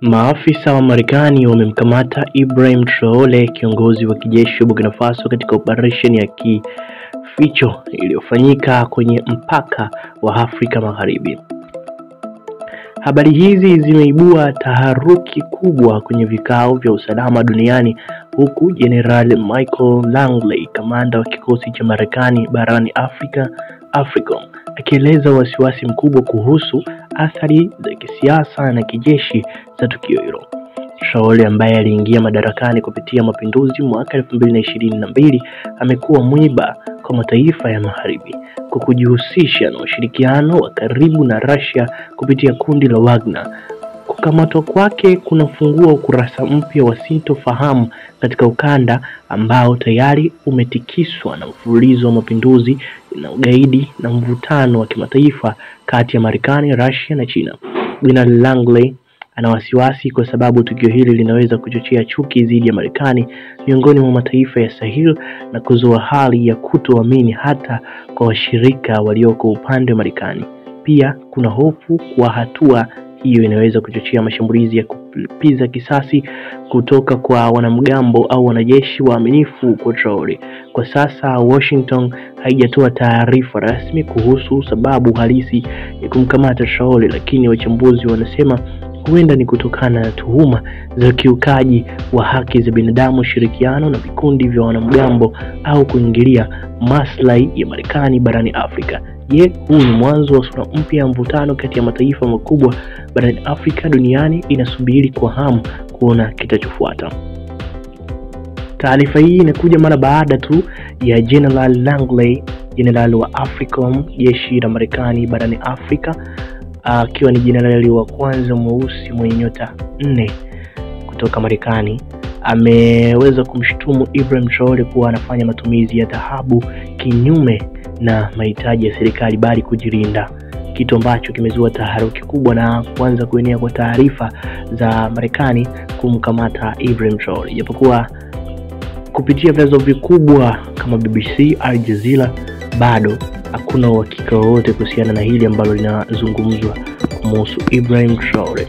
Maafisa wa Marekani wamemkamata Ibrahim Traore, kiongozi wa kijeshi wa Burkina Faso, katika operation ya kificho iliyofanyika kwenye mpaka wa Afrika Magharibi. Habari hizi zimeibua taharuki kubwa kwenye vikao vya usalama duniani, huku General Michael Langley, kamanda wa kikosi cha Marekani barani Afrika, AFRICOM, akieleza wasiwasi mkubwa kuhusu athari za kisiasa na kijeshi za tukio hilo. Traore, ambaye aliingia madarakani kupitia mapinduzi mwaka 2022, amekuwa mwiba kwa mataifa ya Magharibi kwa kujihusisha na ushirikiano wa karibu na Russia kupitia kundi la Wagner. Kukamatwa kwake kunafungua ukurasa mpya wa sintofahamu katika ukanda ambao tayari umetikiswa na mfululizo wa mapinduzi na ugaidi na mvutano wa kimataifa kati ya Marekani, Russia na China. General Langley ana wasiwasi kwa sababu tukio hili linaweza kuchochea chuki dhidi ya Marekani miongoni mwa mataifa ya Sahel na kuzua hali ya kutoamini hata kwa washirika walioko upande wa Marekani. Pia kuna hofu kwa hatua hiyo inaweza kuchochea mashambulizi ya kulipiza kisasi kutoka kwa wanamgambo au wanajeshi waaminifu kwa Traore. Kwa sasa Washington haijatoa taarifa rasmi kuhusu sababu halisi ya kumkamata Traore, lakini wachambuzi wanasema huenda ni kutokana na tuhuma za kiukaji wa haki za binadamu, shirikiano na vikundi vya wanamgambo au kuingilia maslahi ya Marekani barani Afrika. Je, huu ni mwanzo wa sura mpya ya mvutano kati ya mataifa makubwa barani Afrika duniani? Inasubiri kwa hamu kuona kitachofuata. Taarifa hii inakuja mara baada tu ya General Langley, general wa AFRICOM, jeshi la Marekani barani Afrika, akiwa ni jenerali wa kwanza mweusi mwenye nyota 4 kutoka Marekani, ameweza kumshutumu Ibrahim Traore kuwa anafanya matumizi ya dhahabu kinyume na mahitaji ya serikali bali kujilinda, kitu ambacho kimezua taharuki kubwa na kuanza kuenea kwa taarifa za Marekani kumkamata Ibrahim Traore. Japokuwa kupitia vyanzo vikubwa kama BBC, Al Jazeera, bado hakuna uhakika wowote kuhusiana na hili ambalo linazungumzwa kuhusu Ibrahim Traore.